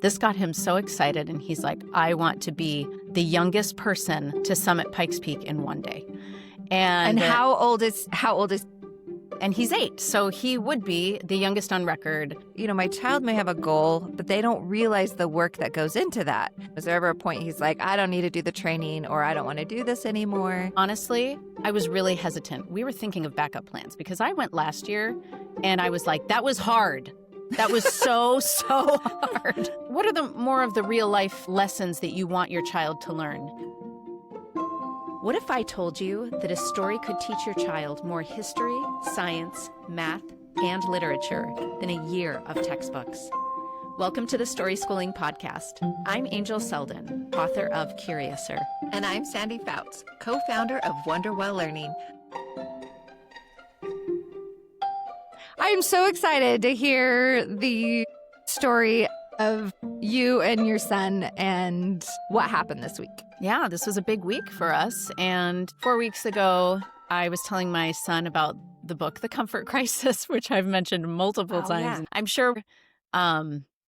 This got him so excited, and he's like, I want to be the youngest person to summit Pikes Peak in one day. And how old is and he's 8, so he would be the youngest on record. my child may have a goal, but they don't realize the work that goes into that. Was there ever a point he's like, I don't need to do the training, or I don't want to do this anymore? Honestly, I was really hesitant. We were thinking of backup plans because I went last year and I was like, that was hard. That was so hard. What are the more of the real life lessons that you want your child to learn? What if I told you that a story could teach your child more history, science, math, and literature than a year of textbooks? Welcome to the Story Schooling Podcast. I'm Angel Selden, author of Curiouser. And I'm Sandy Fouts, co-founder of Wonderwell Learning. I'm so excited to hear the story of you and your son and what happened this week. Yeah, this was a big week for us. And 4 weeks ago, I was telling my son about the book, The Comfort Crisis, which I've mentioned multiple times. Yeah. I'm sure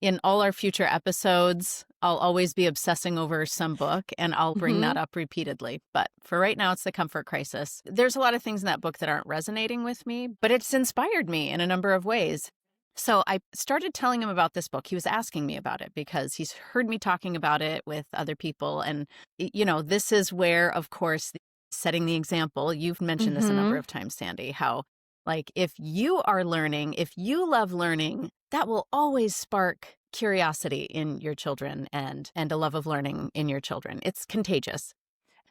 in all our future episodes, I'll always be obsessing over some book and I'll bring that up repeatedly. But for right now, it's The Comfort Crisis. There's a lot of things in that book that aren't resonating with me, but it's inspired me in a number of ways. So I started telling him about this book. He was asking me about it because he's heard me talking about it with other people. And, this is where, of course, setting the example, you've mentioned this a number of times, Sandy, how if you are learning, if you love learning, that will always spark curiosity in your children and a love of learning in your children. It's contagious.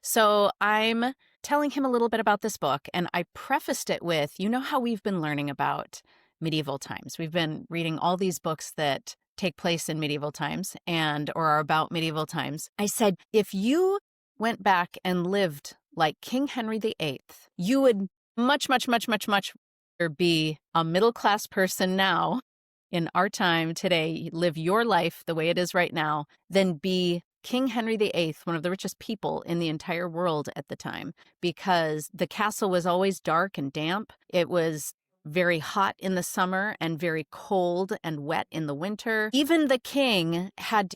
So I'm telling him a little bit about this book, and I prefaced it with, how we've been learning about medieval times. We've been reading all these books that take place in medieval times or are about medieval times. I said, if you went back and lived like King Henry VIII, you would much be a middle-class person now in our time today, live your life the way it is right now, than be King Henry VIII, one of the richest people in the entire world at the time, because the castle was always dark and damp. It was very hot in the summer and very cold and wet in the winter. Even the king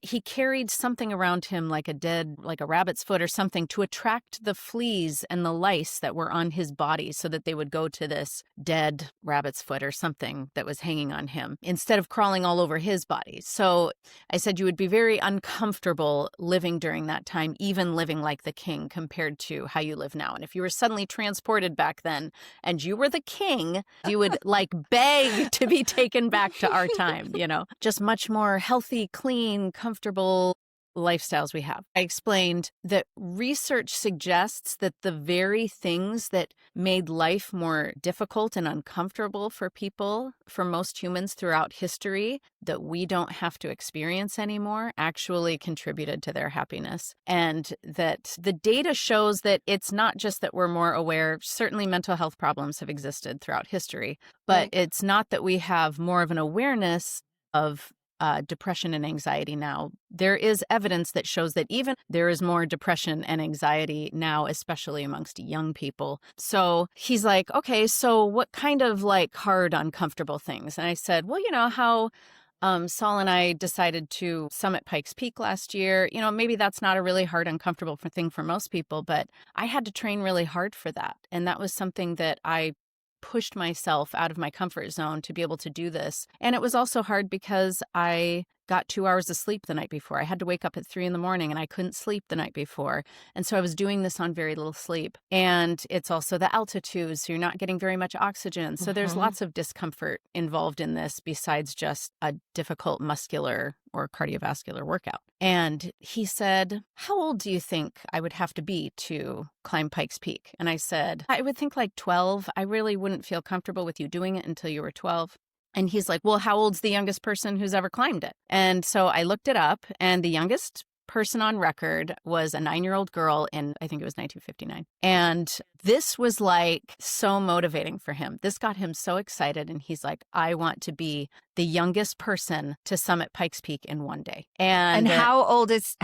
he carried something around him like a rabbit's foot or something to attract the fleas and the lice that were on his body so that they would go to this dead rabbit's foot or something that was hanging on him instead of crawling all over his body. So I said you would be very uncomfortable living during that time, even living like the king compared to how you live now. And if you were suddenly transported back then and you were the king, you would beg to be taken back to our time, just much more healthy, clean, comfortable lifestyles we have. I explained that research suggests that the very things that made life more difficult and uncomfortable for people, for most humans throughout history, that we don't have to experience anymore, actually contributed to their happiness. And that the data shows that it's not just that we're more aware. Certainly mental health problems have existed throughout history, but it's not that we have more of an awareness of depression and anxiety now. There is evidence that shows that even there is more depression and anxiety now, especially amongst young people. So he's like, okay, so what kind of hard, uncomfortable things? And I said, well, how Saul and I decided to summit Pikes Peak last year. Maybe that's not a really hard, uncomfortable thing for most people, but I had to train really hard for that. And that was something that I pushed myself out of my comfort zone to be able to do this. And it was also hard because I got 2 hours of sleep the night before. I had to wake up at 3 a.m. and I couldn't sleep the night before. And so I was doing this on very little sleep. And it's also the altitude, so you're not getting very much oxygen. So there's lots of discomfort involved in this besides just a difficult muscular or cardiovascular workout. And he said, how old do you think I would have to be to climb Pikes Peak? And I said, I would think 12. I really wouldn't feel comfortable with you doing it until you were 12. And he's like, well, how old's the youngest person who's ever climbed it? And so I looked it up, and the youngest person on record was a 9-year-old girl in, I think it was 1959. And this was so motivating for him. This got him so excited. And he's like, I want to be the youngest person to summit Pikes Peak in one day. And how old is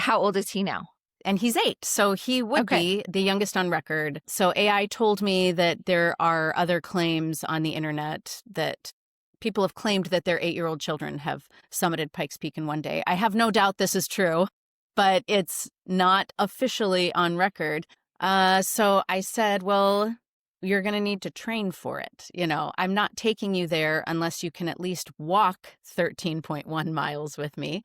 he now? And he's 8, so he would be the youngest on record. So AI told me that there are other claims on the internet that people have claimed that their 8-year-old children have summited Pikes Peak in one day. I have no doubt this is true, but it's not officially on record. So I said, well, you're going to need to train for it. I'm not taking you there unless you can at least walk 13.1 miles with me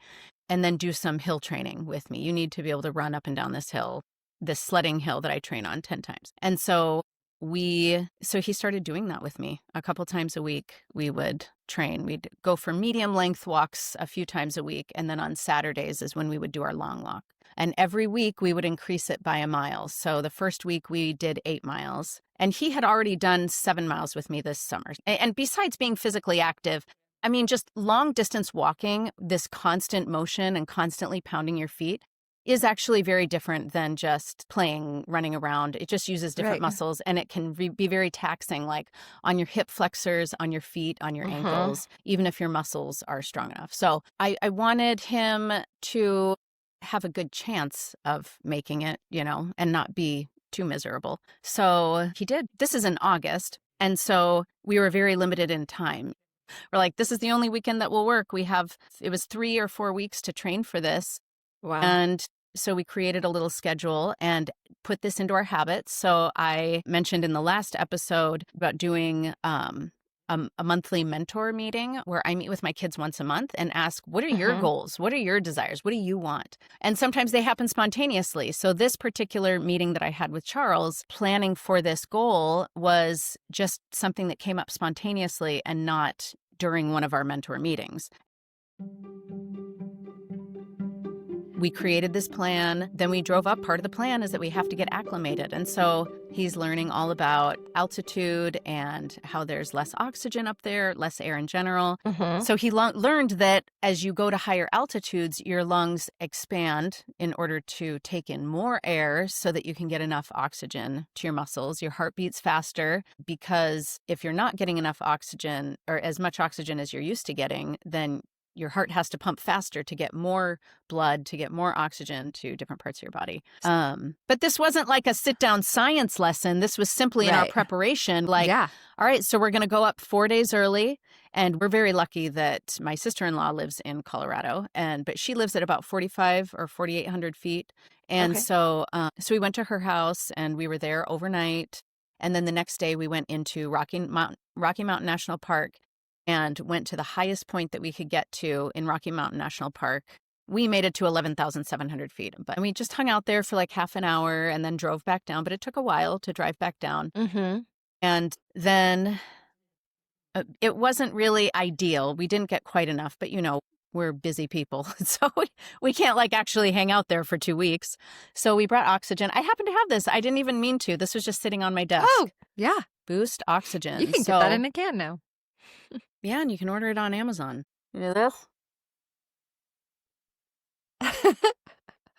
and then do some hill training with me. You need to be able to run up and down this hill, this sledding hill that I train on 10 times. And so he started doing that with me. A couple times a week, we would train. We'd go for medium length walks a few times a week. And then on Saturdays is when we would do our long walk. And every week we would increase it by a mile. So the first week we did 8 miles. And he had already done 7 miles with me this summer. And besides being physically active, I mean, just long distance walking, this constant motion and constantly pounding your feet is actually very different than just running around. It just uses different muscles, and it can be very taxing, like on your hip flexors, on your feet, on your ankles, even if your muscles are strong enough. So I wanted him to have a good chance of making it, and not be too miserable. So he did. This is in August. And so we were very limited in time. We're like, this is the only weekend that will work. It was 3 or 4 weeks to train for this. Wow. And so we created a little schedule and put this into our habits. So I mentioned in the last episode about doing a monthly mentor meeting where I meet with my kids once a month and ask, what are your goals? What are your desires? What do you want? And sometimes they happen spontaneously. So this particular meeting that I had with Charles, planning for this goal was just something that came up spontaneously and not during one of our mentor meetings. We created this plan, then we drove up. Part of the plan is that we have to get acclimated. And so he's learning all about altitude and how there's less oxygen up there, less air in general. So he learned that as you go to higher altitudes, your lungs expand in order to take in more air so that you can get enough oxygen to your muscles. Your heart beats faster because if you're not getting enough oxygen or as much oxygen as you're used to getting, then your heart has to pump faster to get more blood, to get more oxygen to different parts of your body. But this wasn't like a sit-down science lesson. This was simply in our preparation. All right, so we're going to go up 4 days early. And we're very lucky that my sister-in-law lives in Colorado, but she lives at about 4,500 or 4,800 feet. And so we went to her house and we were there overnight. And then the next day we went into Rocky Mountain National Park and went to the highest point that we could get to in Rocky Mountain National Park. We made it to 11,700 feet, but we just hung out there for like half an hour and then drove back down. But it took a while to drive back down. And then it wasn't really ideal. We didn't get quite enough, but we're busy people. So we can't like actually hang out there for 2 weeks. So we brought oxygen. I happen to have this. I didn't even mean to. This was just sitting on my desk. Oh, yeah. Boost oxygen. You can get that in a can now. Yeah, and you can order it on Amazon. You know this?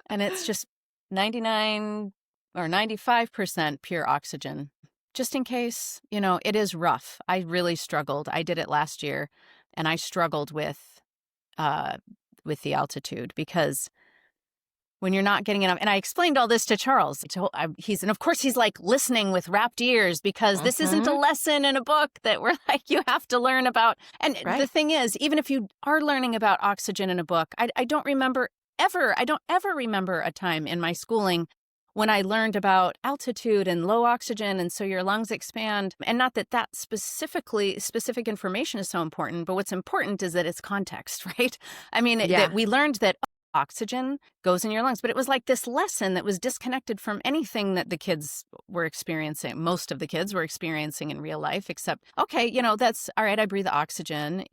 And it's just 99 or 95% pure oxygen. Just in case, it is rough. I really struggled. I did it last year, and I struggled with the altitude because when you're not getting enough, and I explained all this to Charles. And of course he's like listening with rapt ears because this isn't a lesson in a book that we're like, you have to learn about. And the thing is, even if you are learning about oxygen in a book, I don't ever remember a time in my schooling when I learned about altitude and low oxygen, and so your lungs expand. And not that specific information is so important, but what's important is that it's context, right? I mean, that we learned that oxygen goes in your lungs, but it was like this lesson that was disconnected from anything that the kids were experiencing. Most of the kids were experiencing in real life, except, that's all right. I breathe oxygen,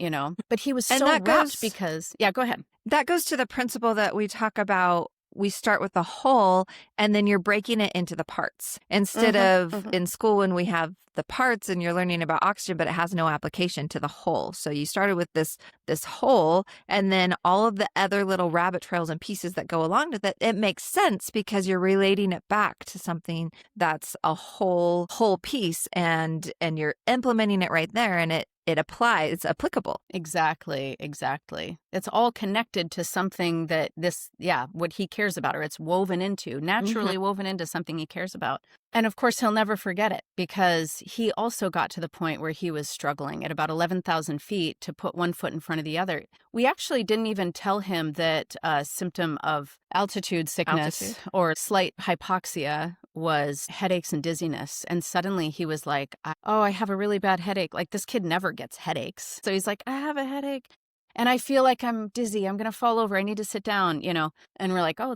but he was so rapt because, go ahead. That goes to the principle that we talk about. We start with the whole, and then you're breaking it into the parts. Instead of in school when we have the parts and you're learning about oxygen, but it has no application to the whole. So you started with this whole, and then all of the other little rabbit trails and pieces that go along with it. It makes sense because you're relating it back to something that's a whole piece, and you're implementing it right there, and it applies. It's applicable. Exactly. It's all connected to something that what he cares about, or it's woven into, naturally woven into something he cares about. And of course, he'll never forget it because he also got to the point where he was struggling at about 11,000 feet to put one foot in front of the other. We actually didn't even tell him that a symptom of altitude sickness or slight hypoxia was headaches and dizziness. And suddenly he was like, oh, I have a really bad headache. Like, this kid never gets headaches. So he's like, I have a headache and I feel like I'm dizzy. I'm going to fall over. I need to sit down, you know. And we're like, oh,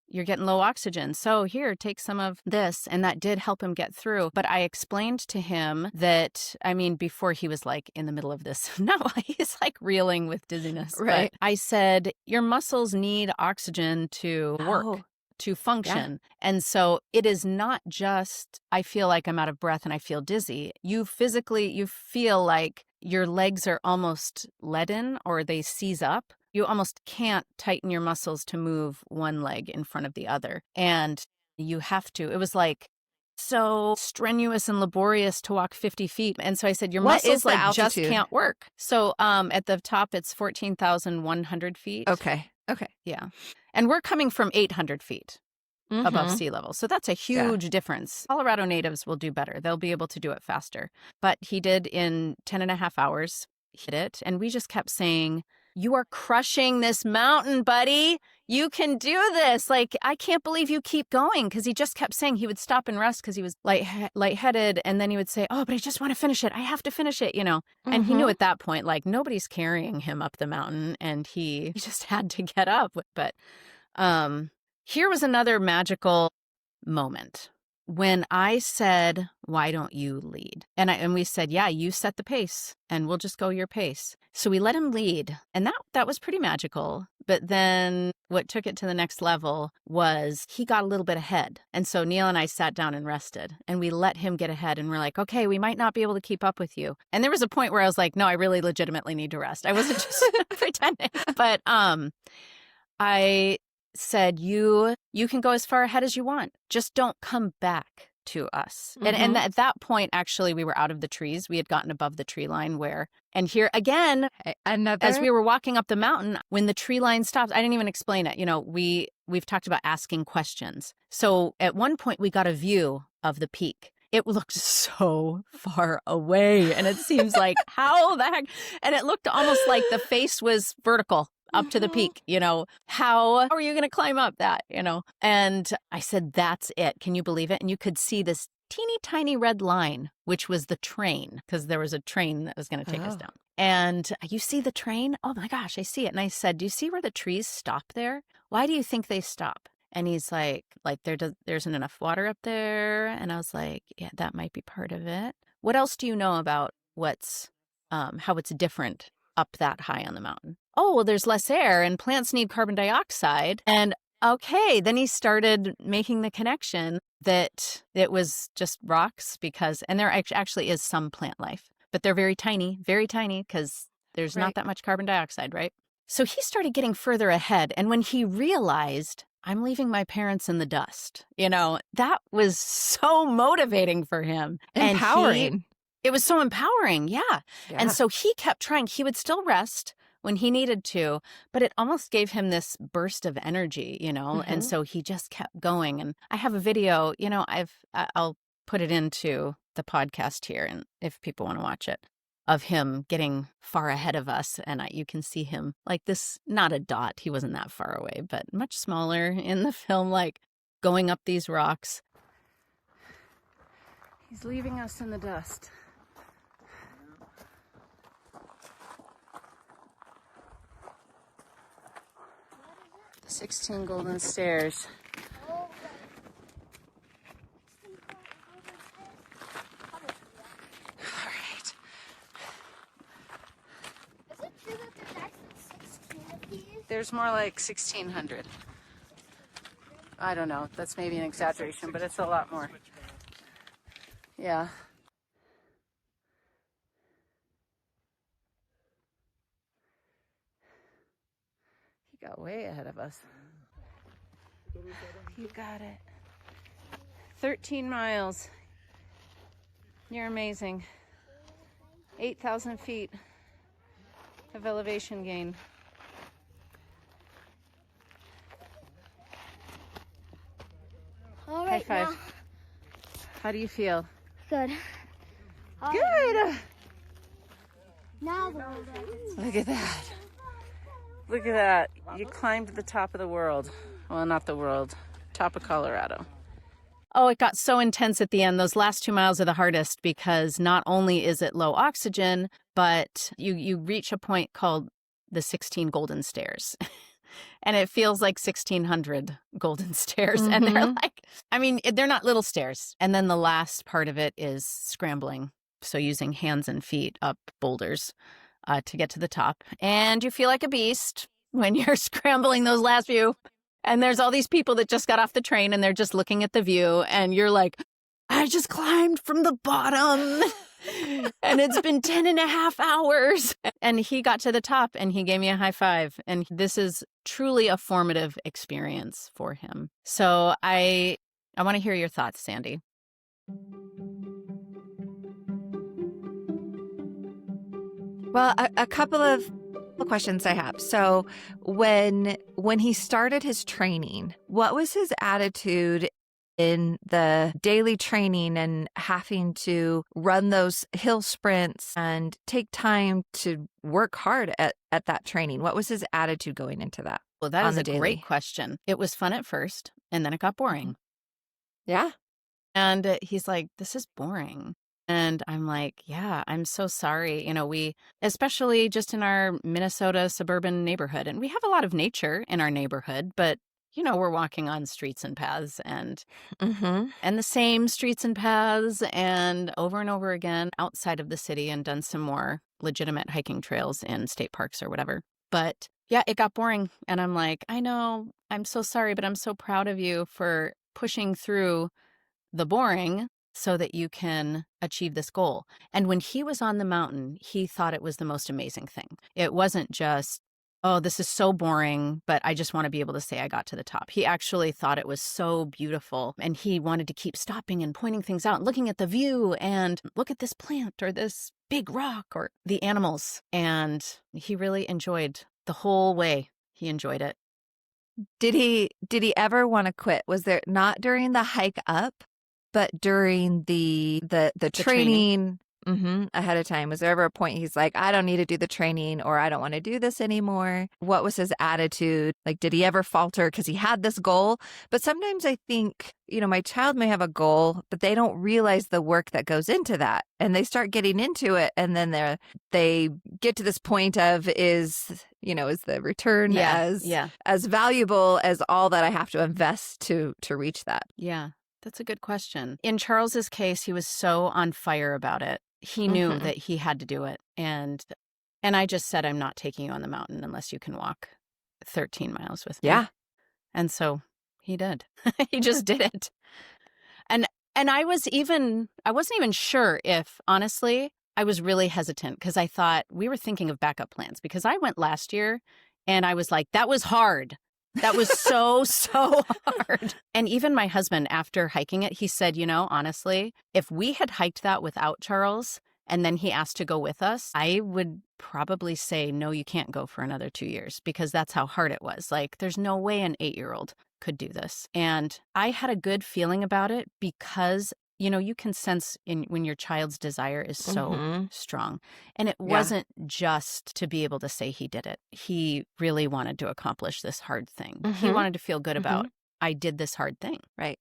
you're getting low oxygen. So here, take some of this. And that did help him get through. But I explained to him that, I mean, before he was like in the middle of this, no, he's like reeling with dizziness. Right. But I said, your muscles need oxygen to work, to function. Yeah. And so it is not just, I feel like I'm out of breath and I feel dizzy. You feel like your legs are almost leaden or they seize up. You almost can't tighten your muscles to move one leg in front of the other. And you have to. It was like so strenuous and laborious to walk 50 feet. And so I said, your muscles like just can't work. So at the top, it's 14,100 feet. Okay. Yeah. And we're coming from 800 feet above sea level. So that's a huge difference. Colorado natives will do better. They'll be able to do it faster. But he did in 10 and a half hours, hit it. And we just kept saying, you are crushing this mountain, buddy. You can do this. Like, I can't believe you keep going. Because he just kept saying he would stop and rest because he was lightheaded. And then he would say, oh, but I just want to finish it. I have to finish it, you know. And he knew at that point, like, nobody's carrying him up the mountain. And he just had to get up. But here was another magical moment. When I said, why don't you lead? And we said, yeah, you set the pace and we'll just go your pace. So we let him lead. And that was pretty magical. But then what took it to the next level was he got a little bit ahead. And so Neil and I sat down and rested and we let him get ahead and we're like, okay, we might not be able to keep up with you. And there was a point where I was like, no, I really legitimately need to rest. I wasn't just pretending. But I said, you can go as far ahead as you want. Just don't come back to us. And at that point, actually, we were out of the trees. We had gotten above the tree line and here again, as we were walking up the mountain, when the tree line stops, I didn't even explain it. You know, we've talked about asking questions. So at one point we got a view of the peak. It looked so far away and it seems like how the heck, and it looked almost like the face was vertical up to the peak, you know. How are you going to climb up that, you know? And I said, that's it. Can you believe it? And you could see this teeny tiny red line, which was the train, because there was a train that was going to take us down. And you see the train? Oh my gosh, I see it. And I said, do you see where the trees stop there? Why do you think they stop? And he's like there isn't enough water up there. And I was like, yeah, that might be part of it. What else do you know about how it's different up that high on the mountain? Oh, well, there's less air and plants need carbon dioxide. And okay, then he started making the connection that it was just rocks and there actually is some plant life, but they're very tiny because there's not that much carbon dioxide, right? So he started getting further ahead. And when he realized, I'm leaving my parents in the dust, you know, that was so motivating for him. Empowering. It was so empowering, yeah. And so he kept trying. He would still rest when he needed to, but it almost gave him this burst of energy, you know. And so he just kept going. And I have a video, you know, I'll put it into the podcast here, and if people want to watch it, of him getting far ahead of us. And you can see him like this, not a dot. He wasn't that far away, but much smaller in the film, like going up these rocks. He's leaving us in the dust. The 16 golden stairs. All right. Is it true that there's actually 16 of these? There's more like 1,600. I don't know. That's maybe an exaggeration, but it's a lot more. Yeah. He got way ahead of us. You got it. 13 miles. You're amazing. 8,000 feet of elevation gain. All right, High five. now How do you feel? Good. Good. Now the world ends. Look at that. Look at that. You climbed the top of the world. Well, not the world. Top of Colorado. Oh, it got so intense at the end. Those last 2 miles are the hardest because not only is it low oxygen, but you reach a point called the 16 Golden Stairs. And it feels like 1,600 golden stairs. Mm-hmm. And they're like, I mean, they're not little stairs. And then the last part of it is scrambling. So using hands and feet up boulders to get to the top. And you feel like a beast when you're scrambling those last few. And there's all these people that just got off the train and they're just looking at the view. And you're like, I just climbed from the bottom. And it's been 10 and a half hours. And he got to the top and he gave me a high five. And this is truly a formative experience for him. So I want to hear your thoughts, Sandy. Well, a couple of questions I have. So when he started his training, what was his attitude in the daily training and having to run those hill sprints and take time to work hard at that training? What was his attitude going into that? Well, that is a daily? great question. It was fun at first, and then it got boring. Yeah. And he's like, this is boring. And I'm like, yeah, I'm so sorry. You know, we, especially just in our Minnesota suburban neighborhood, and we have a lot of nature in our neighborhood, but, you know, we're walking on streets and paths and the same streets and paths and over again outside of the city, and done some more legitimate hiking trails in state parks or whatever. But yeah, it got boring. And I'm like, I know, I'm so sorry, but I'm so proud of you for pushing through the boring so that you can achieve this goal. And when he was on the mountain, he thought it was the most amazing thing. It wasn't just, oh, this is so boring, but I just want to be able to say I got to the top. He actually thought it was so beautiful, and he wanted to keep stopping and pointing things out, looking at the view and look at this plant or this big rock or the animals. And he really enjoyed the whole way. He enjoyed it. Did he ever want to quit? Was there, not during the hike up, but during the training ahead of time? Was there ever a point he's like, I don't need to do the training, or I don't want to do this anymore? What was his attitude? Like, did he ever falter because he had this goal? But sometimes I think, you know, my child may have a goal, but they don't realize the work that goes into that. And they start getting into it. And then they get to this point of, is the return as valuable as all that I have to invest to reach that? Yeah. That's a good question. In Charles's case, he was so on fire about it. He knew that he had to do it. And I just said, I'm not taking you on the mountain unless you can walk 13 miles with me. Yeah. And so he did. He just did it. And I wasn't even sure if, honestly, I was really hesitant, because I thought we were thinking of backup plans, because I went last year and I was like, that was hard. That was so hard. And even my husband, after hiking it, he said, you know, honestly, if we had hiked that without Charles and then he asked to go with us, I would probably say, no, you can't go for another 2 years, because that's how hard it was. Like, there's no way an 8-year-old could do this. And I had a good feeling about it because, you know, you can sense when your child's desire is so strong. And it wasn't just to be able to say he did it. He really wanted to accomplish this hard thing. He wanted to feel good about, I did this hard thing. Right.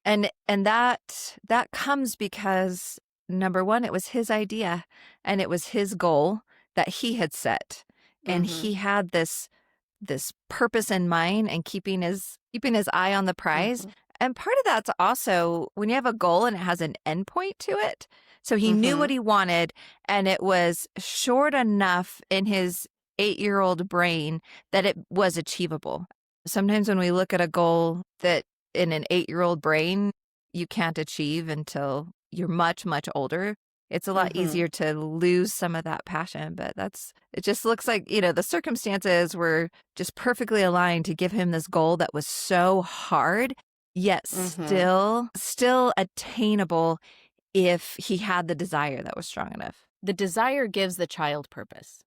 And that comes because, number one, it was his idea and it was his goal that he had set. And he had this purpose in mind and keeping his eye on the prize. And part of that's also when you have a goal and it has an endpoint to it. So he knew what he wanted, and it was short enough in his 8-year-old brain that it was achievable. Sometimes when we look at a goal that in an 8-year-old brain you can't achieve until you're much, much older, it's a lot easier to lose some of that passion. But it just looks like, you know, the circumstances were just perfectly aligned to give him this goal that was so hard, yet still attainable if he had the desire that was strong enough. The desire gives the child purpose.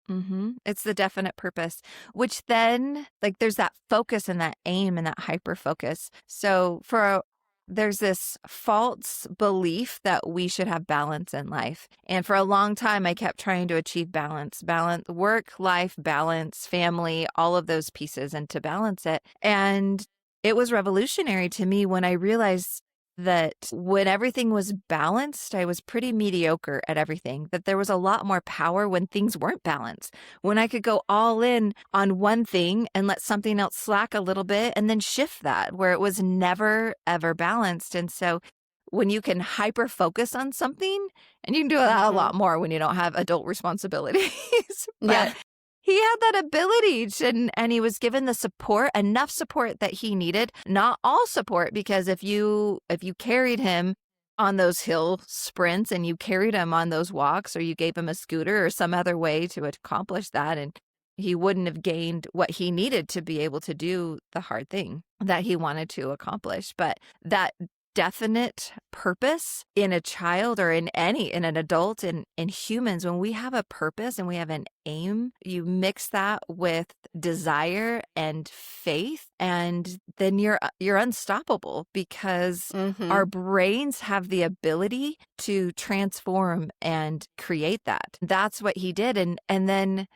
It's the definite purpose, which then, like, there's that focus and that aim and that hyper focus. So for there's this false belief that we should have balance in life. And for a long time, I kept trying to achieve balance, work, life, balance, family, all of those pieces, and to balance it. And it was revolutionary to me when I realized that when everything was balanced, I was pretty mediocre at everything, that there was a lot more power when things weren't balanced, when I could go all in on one thing and let something else slack a little bit and then shift that where it was never, ever balanced. And so when you can hyper focus on something, and you can do that a lot more when you don't have adult responsibilities, but he had that ability and he was given the support, enough support that he needed, not all support, because if you carried him on those hill sprints and you carried him on those walks, or you gave him a scooter or some other way to accomplish that, and he wouldn't have gained what he needed to be able to do the hard thing that he wanted to accomplish. But that definite purpose in a child or in an adult, in humans, when we have a purpose and we have an aim, you mix that with desire and faith, and then you're unstoppable, because our brains have the ability to transform and create that. That's what he did. And then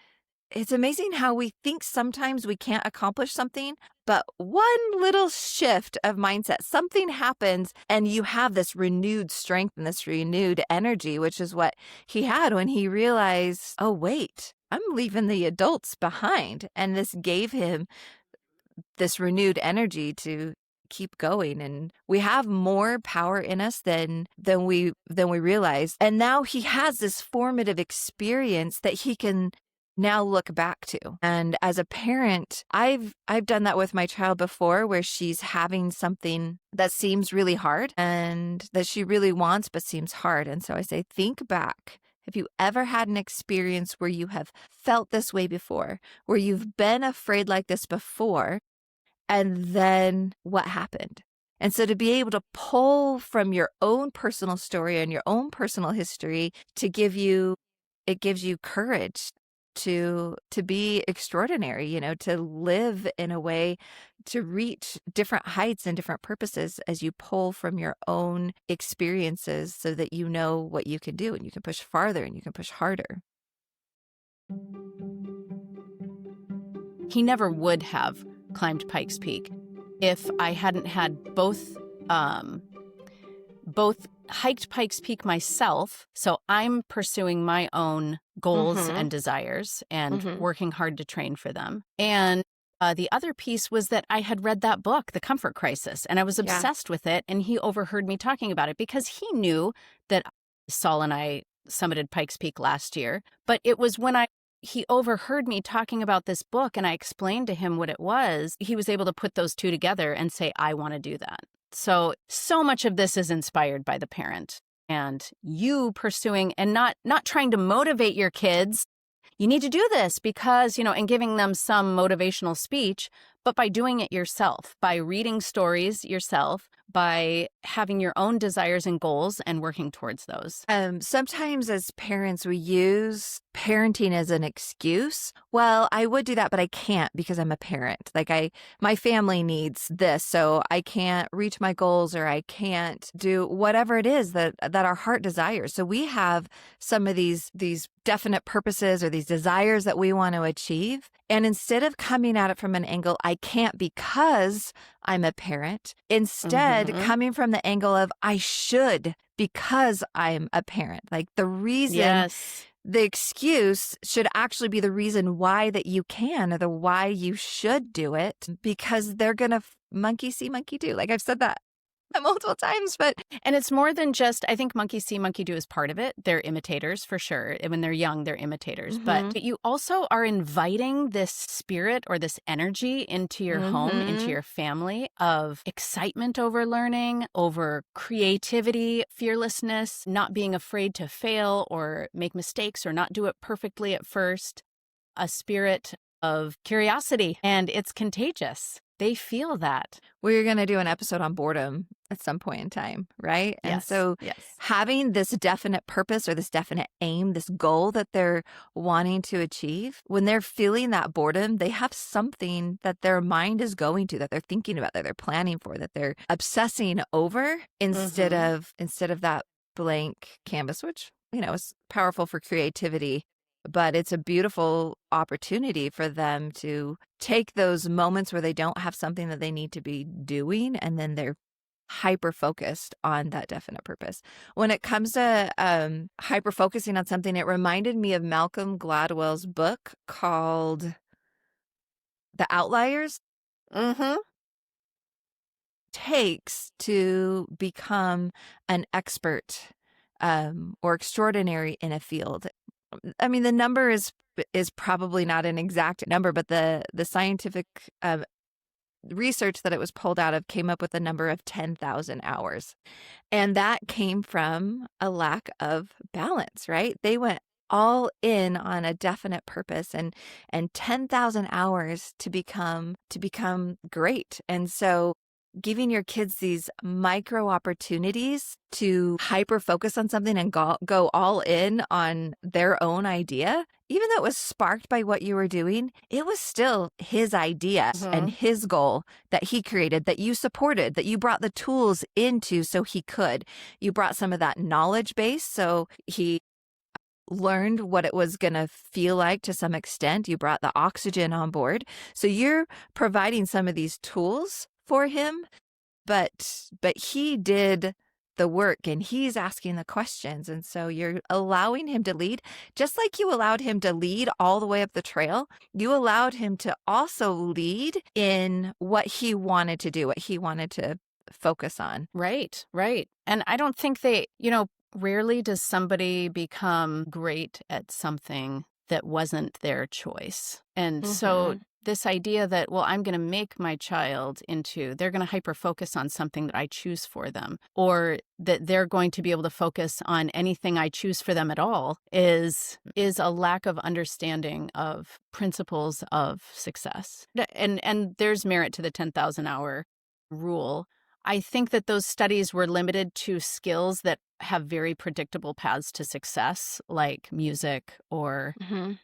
it's amazing how we think sometimes we can't accomplish something, but one little shift of mindset, something happens and you have this renewed strength and this renewed energy, which is what he had when he realized, oh, wait, I'm leaving the adults behind. And this gave him this renewed energy to keep going. And we have more power in us than we realize. And now he has this formative experience that he can now look back to. And as a parent, I've done that with my child before, where she's having something that seems really hard and that she really wants but seems hard. And so I say, think back. Have you ever had an experience where you have felt this way before, where you've been afraid like this before, and then what happened? And so to be able to pull from your own personal story and your own personal history it gives you courage to be extraordinary, to live in a way to reach different heights and different purposes as you pull from your own experiences, so that you know what you can do and you can push farther and you can push harder. He never would have climbed Pike's Peak if I hadn't had both hiked Pike's Peak myself. So I'm pursuing my own goals and desires and working hard to train for them. And the other piece was that I had read that book, The Comfort Crisis, and I was obsessed with it. And he overheard me talking about it because he knew that Saul and I summited Pike's Peak last year. But it was when he overheard me talking about this book and I explained to him what it was, he was able to put those two together and say, I want to do that. So much of this is inspired by the parent, and you pursuing and not trying to motivate your kids. You need to do this because, and giving them some motivational speech, but by doing it yourself, by reading stories yourself, by having your own desires and goals and working towards those. Sometimes as parents, we use parenting as an excuse. Well, I would do that, but I can't because I'm a parent. My family needs this, so I can't reach my goals, or I can't do whatever it is that our heart desires. So we have some of these definite purposes or these desires that we want to achieve. And instead of coming at it from an angle, I can't because I'm a parent, instead coming from the angle of I should because I'm a parent. Like the reason, the excuse should actually be the reason why that you can, or the why you should do it, because they're going to monkey see, monkey do. Like I've said that multiple times, and it's more than just, I think monkey see, monkey do is part of it. They're imitators for sure. When they're young, they're imitators, but you also are inviting this spirit or this energy into your home, into your family, of excitement over learning, over creativity, fearlessness, not being afraid to fail or make mistakes or not do it perfectly at first, a spirit of curiosity, and it's contagious. They feel that. We're going to do an episode on boredom at some point in time, right? And Yes. so Yes. having this definite purpose or this definite aim, this goal that they're wanting to achieve, when they're feeling that boredom, they have something that their mind is going to, that they're thinking about, that they're planning for, that they're obsessing over instead of that blank canvas, which, is powerful for creativity. But it's a beautiful opportunity for them to take those moments where they don't have something that they need to be doing, and then they're hyper focused on that definite purpose. When it comes to hyper focusing on something, it reminded me of Malcolm Gladwell's book called The Outliers. Takes to become an expert or extraordinary in a field. I mean, the number is probably not an exact number, but the scientific research that it was pulled out of came up with a number of 10,000 hours. And that came from a lack of balance, right? They went all in on a definite purpose and 10,000 hours to become great. And so giving your kids these micro opportunities to hyper focus on something and go all in on their own idea, even though it was sparked by what you were doing, it was still his idea and his goal that he created, that you supported, that you brought the tools into so he could. You brought some of that knowledge base so he learned what it was going to feel like to some extent. You brought the oxygen on board. So you're providing some of these tools for him, but he did the work and he's asking the questions. And so you're allowing him to lead, just like you allowed him to lead all the way up the trail. You allowed him to also lead in what he wanted to do, what he wanted to focus on. Right. And I don't think rarely does somebody become great at something that wasn't their choice. And so this idea that, well, I'm going to make my child they're going to hyper focus on something that I choose for them, or that they're going to be able to focus on anything I choose for them at all is a lack of understanding of principles of success. And there's merit to the 10,000 hour rule. I think that those studies were limited to skills that have very predictable paths to success, like music or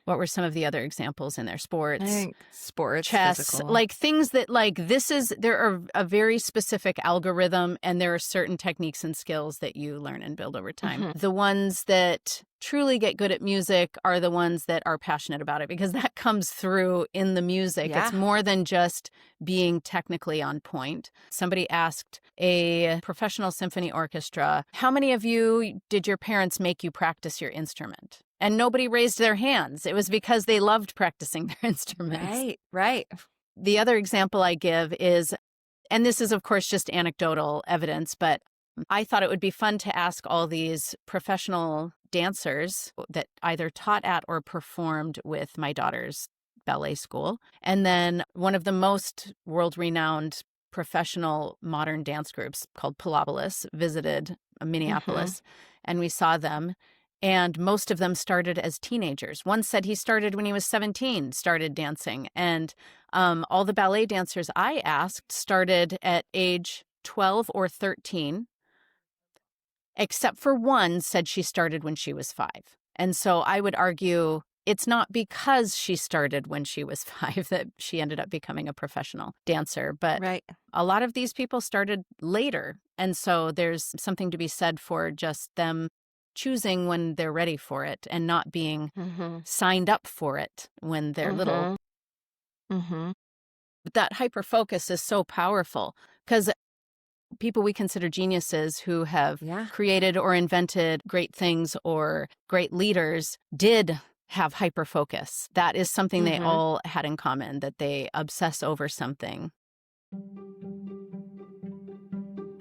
what were some of the other examples in there? Sports, I think sports, chess, physical. like things that there are a very specific algorithm and there are certain techniques and skills that you learn and build over time. The ones that truly get good at music are the ones that are passionate about it, because that comes through in the music. Yeah. It's more than just being technically on point. Somebody asked a professional symphony orchestra, how many of you did your parents make you practice your instrument? And nobody raised their hands. It was because they loved practicing their instruments. Right. The other example I give is, and this is of course just anecdotal evidence, but I thought it would be fun to ask all these professional dancers that either taught at or performed with my daughter's ballet school. And then one of the most world-renowned professional modern dance groups called Pilobolus visited Minneapolis, and we saw them. And most of them started as teenagers. One said he started when he was 17, started dancing. And all the ballet dancers I asked started at age 12 or 13, except for one said she started when she was 5. And so I would argue it's not because she started when she was 5 that she ended up becoming a professional dancer, but a lot of these people started later. And so there's something to be said for just them choosing when they're ready for it and not being signed up for it when they're little. But that hyper focus is so powerful, because people we consider geniuses who have created or invented great things or great leaders did have hyper focus. That is something they all had in common, that they obsess over something.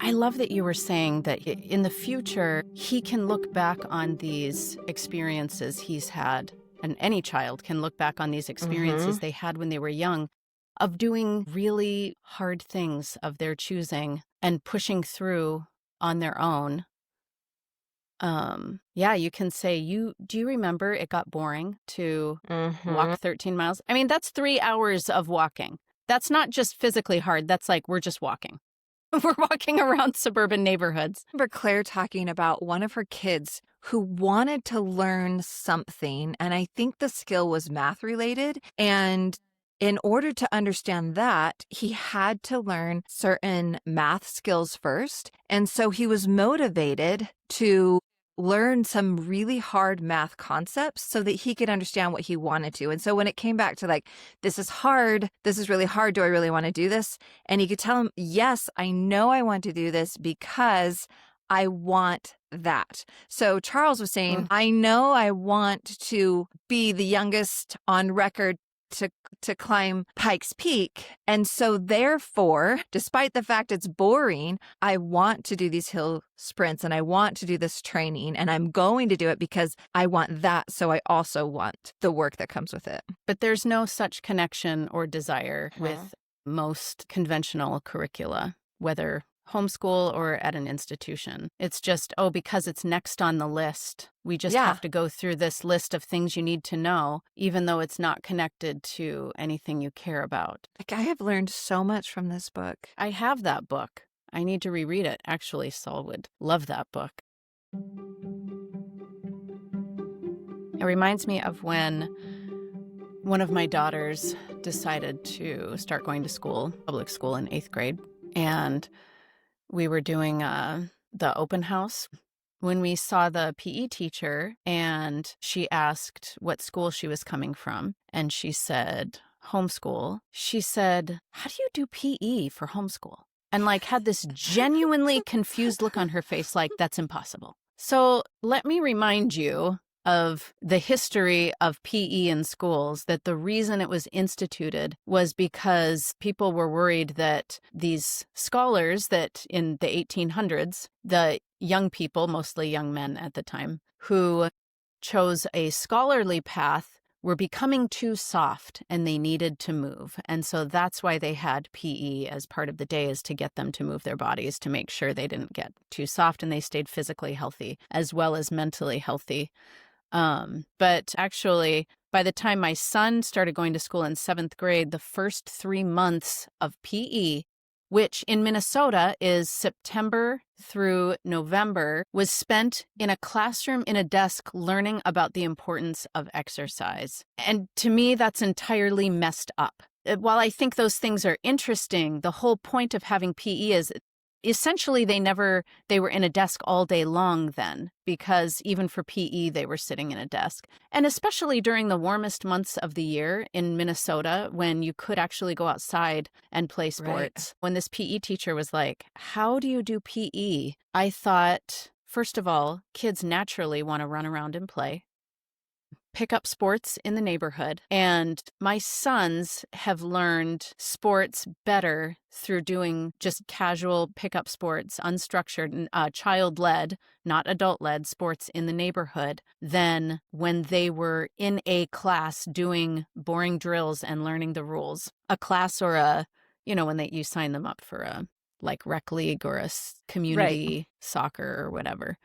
I love that you were saying that in the future, he can look back on these experiences he's had, and any child can look back on these experiences they had when they were young, of doing really hard things of their choosing and pushing through on their own. You can say, do you remember it got boring to walk 13 miles? I mean, that's 3 hours of walking. That's not just physically hard. That's like we're just walking. We're walking around suburban neighborhoods. I remember Claire talking about one of her kids who wanted to learn something, and I think the skill was math related. And in order to understand that, he had to learn certain math skills first. And so he was motivated to learn some really hard math concepts so that he could understand what he wanted to. And so when it came back to like, this is hard, this is really hard, do I really want to do this? And he could tell him, yes, I know I want to do this because I want that. So Charles was saying, I know I want to be the youngest on record to climb Pike's Peak. And so therefore, despite the fact it's boring, I want to do these hill sprints and I want to do this training and I'm going to do it because I want that. So I also want the work that comes with it. But there's no such connection or desire with most conventional curricula, whether homeschool or at an institution. It's just, because it's next on the list. We just have to go through this list of things you need to know, even though it's not connected to anything you care about. Like, I have learned so much from this book. I have that book. I need to reread it. Actually, Saul would love that book. It reminds me of when one of my daughters decided to start going to school, public school in 8th grade, and we were doing the open house when we saw the PE teacher, and she asked what school she was coming from, and she said homeschool. She said, "How do you do PE for homeschool?" And like had this genuinely confused look on her face, like that's impossible. So let me remind you of the history of PE in schools, that the reason it was instituted was because people were worried that these scholars that in the 1800s, the young people, mostly young men at the time, who chose a scholarly path were becoming too soft and they needed to move. And so that's why they had PE as part of the day, is to get them to move their bodies to make sure they didn't get too soft and they stayed physically healthy as well as mentally healthy. But actually, by the time my son started going to school in 7th grade, the first 3 months of PE, which in Minnesota is September through November, was spent in a classroom in a desk learning about the importance of exercise. And to me, that's entirely messed up. While I think those things are interesting, the whole point of having PE is essentially they were in a desk all day long then, because even for PE, they were sitting in a desk. And especially during the warmest months of the year in Minnesota, when you could actually go outside and play sports. Right. When this PE teacher was like, "How do you do PE?" I thought, first of all, kids naturally want to run around and play, pick up sports in the neighborhood. And my sons have learned sports better through doing just casual pickup sports, unstructured, child-led, not adult-led sports in the neighborhood than when they were in a class doing boring drills and learning the rules. A class or when you sign them up for a like rec league or a community soccer or whatever.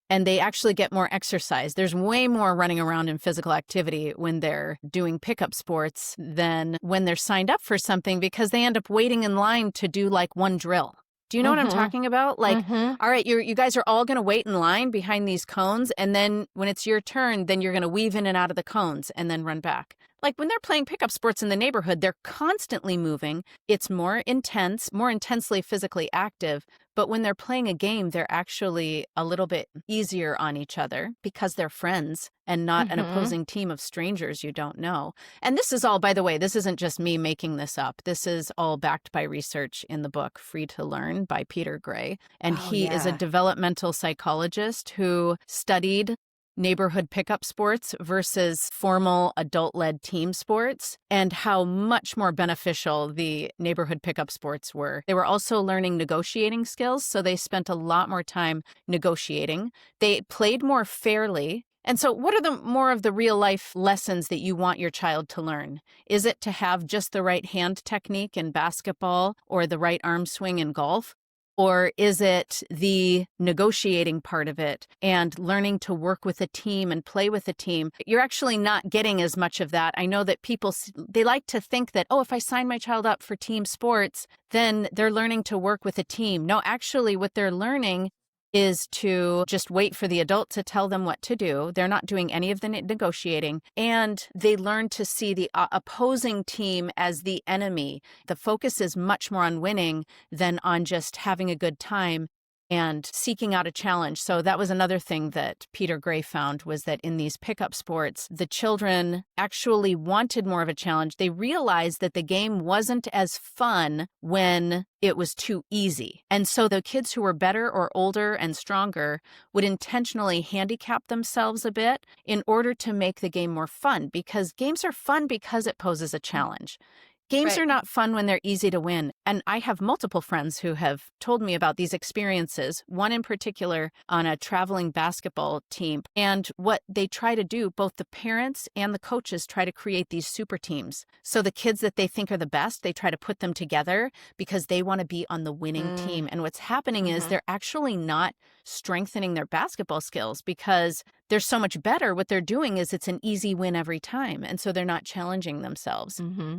And they actually get more exercise. There's way more running around in physical activity when they're doing pickup sports than when they're signed up for something, because they end up waiting in line to do like one drill. Do you know what I'm talking about? Like, all right, you guys are all going to wait in line behind these cones, and then when it's your turn, then you're going to weave in and out of the cones and then run back. Like when they're playing pickup sports in the neighborhood, they're constantly moving. It's more intense, more intensely physically active. But when they're playing a game, they're actually a little bit easier on each other because they're friends and not an opposing team of strangers you don't know. And this is all, by the way, this isn't just me making this up. This is all backed by research in the book Free to Learn by Peter Gray. And he is a developmental psychologist who studied neighborhood pickup sports versus formal adult-led team sports, and how much more beneficial the neighborhood pickup sports were. They were also learning negotiating skills, so they spent a lot more time negotiating. They played more fairly. And so what are more of the real-life lessons that you want your child to learn? Is it to have just the right hand technique in basketball or the right arm swing in golf? Or is it the negotiating part of it and learning to work with a team and play with a team? You're actually not getting as much of that. I know that people, they like to think that, oh, if I sign my child up for team sports, then they're learning to work with a team. No, actually what they're learning is to just wait for the adult to tell them what to do. They're not doing any of the negotiating. And they learn to see the opposing team as the enemy. The focus is much more on winning than on just having a good time and seeking out a challenge. So that was another thing that Peter Gray found, was that in these pickup sports, the children actually wanted more of a challenge. They realized that the game wasn't as fun when it was too easy. And so the kids who were better or older and stronger would intentionally handicap themselves a bit in order to make the game more fun, because games are fun because it poses a challenge. Games Right. are not fun when they're easy to win. And I have multiple friends who have told me about these experiences, one in particular on a traveling basketball team. And what they try to do, both the parents and the coaches try to create these super teams. So the kids that they think are the best, they try to put them together because they want to be on the winning team. And what's happening is they're actually not strengthening their basketball skills because they're so much better. What they're doing is it's an easy win every time. And so they're not challenging themselves. Mm-hmm.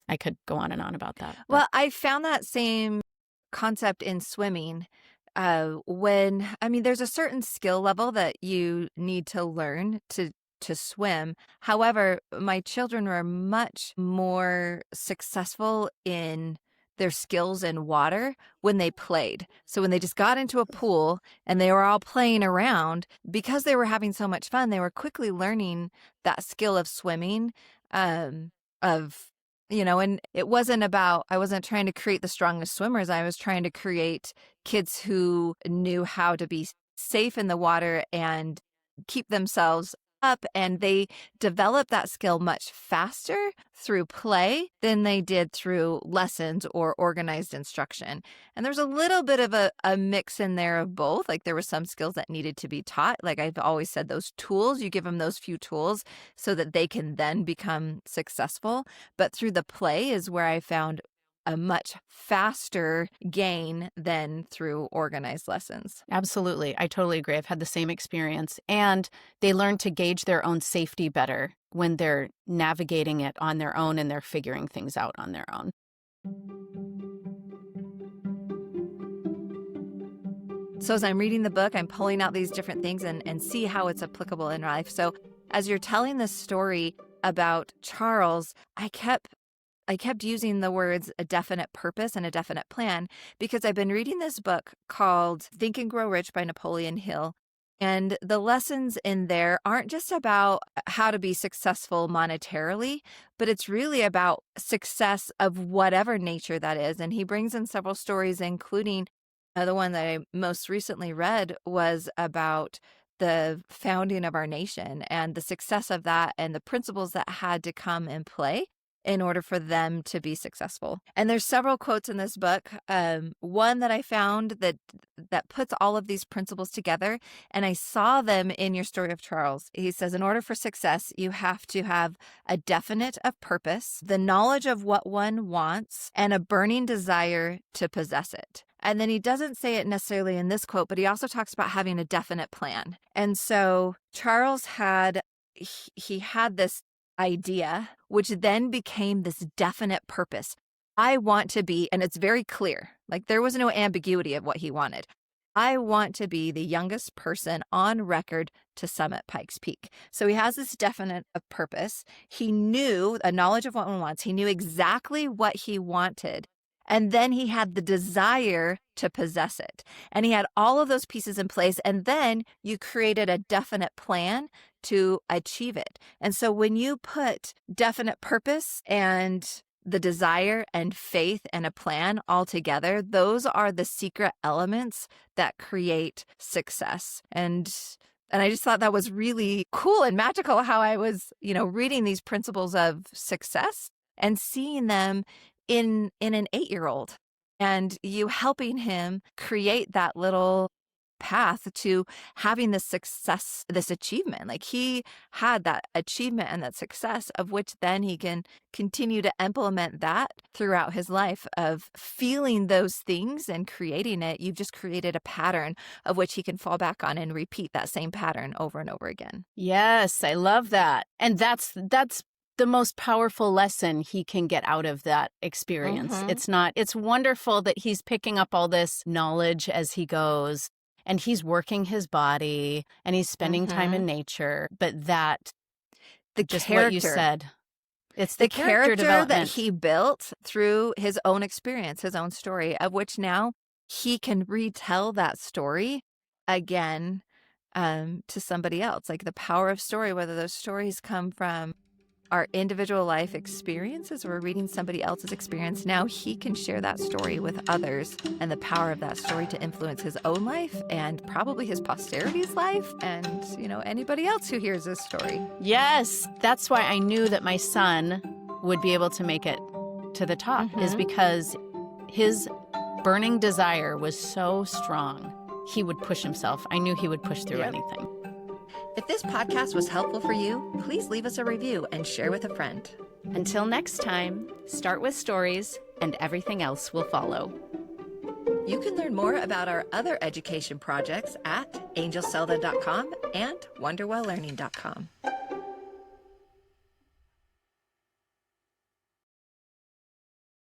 I could go on and on about that. Well, I found that same concept in swimming. There's a certain skill level that you need to learn to swim. However, my children were much more successful in their skills in water when they played. So when they just got into a pool and they were all playing around, because they were having so much fun, they were quickly learning that skill of swimming, and it wasn't about, I wasn't trying to create the strongest swimmers. I was trying to create kids who knew how to be safe in the water and keep themselves up. And they developed that skill much faster through play than they did through lessons or organized instruction. And there's a little bit of a mix in there of both. Like there were some skills that needed to be taught. Like I've always said, those tools, you give them those few tools so that they can then become successful. But through the play is where I found a much faster gain than through organized lessons. Absolutely. I totally agree. I've had the same experience. And they learn to gauge their own safety better when they're navigating it on their own and they're figuring things out on their own. So as I'm reading the book, I'm pulling out these different things and see how it's applicable in life. So as you're telling this story about Charles, I kept using the words a definite purpose and a definite plan because I've been reading this book called Think and Grow Rich by Napoleon Hill. And the lessons in there aren't just about how to be successful monetarily, but it's really about success of whatever nature that is. And he brings in several stories, including the one that I most recently read was about the founding of our nation and the success of that and the principles that had to come in play in order for them to be successful. And there's several quotes in this book. One that I found that puts all of these principles together, and I saw them in your story of Charles. He says, in order for success, you have to have a definite of purpose, the knowledge of what one wants, and a burning desire to possess it. And then he doesn't say it necessarily in this quote, but he also talks about having a definite plan. And so Charles had this idea, which then became this definite purpose. I want to be, and it's very clear, like there was no ambiguity of what he wanted. I want to be the youngest person on record to summit Pike's Peak. So he has this definite of purpose. He knew a knowledge of what one wants. He knew exactly what he wanted. And then he had the desire to possess it. And he had all of those pieces in place. And then you created a definite plan to achieve it. And so when you put definite purpose and the desire and faith and a plan all together, those are the secret elements that create success. And I just thought that was really cool and magical how I was, reading these principles of success and seeing them in an 8-year-old and you helping him create that little path to having this success, this achievement. Like he had that achievement and that success of which then he can continue to implement that throughout his life of feeling those things and creating it. You've just created a pattern of which he can fall back on and repeat that same pattern over and over again. Yes, I love that. And that's the most powerful lesson he can get out of that experience. It's wonderful that he's picking up all this knowledge as he goes, and he's working his body and he's spending time in nature. But that, the just character, what you said, it's the the character that development he built through his own experience, his own story, of which now he can retell that story again to somebody else. Like the power of story, whether those stories come from our individual life experiences or reading somebody else's experience, now he can share that story with others, and the power of that story to influence his own life and probably his posterity's life and, anybody else who hears this story. Yes, that's why I knew that my son would be able to make it to the top, is because his burning desire was so strong. He would push himself. I knew he would push through anything. If this podcast was helpful for you, please leave us a review and share with a friend. Until next time, start with stories and everything else will follow. You can learn more about our other education projects at angelselda.com and wonderwelllearning.com.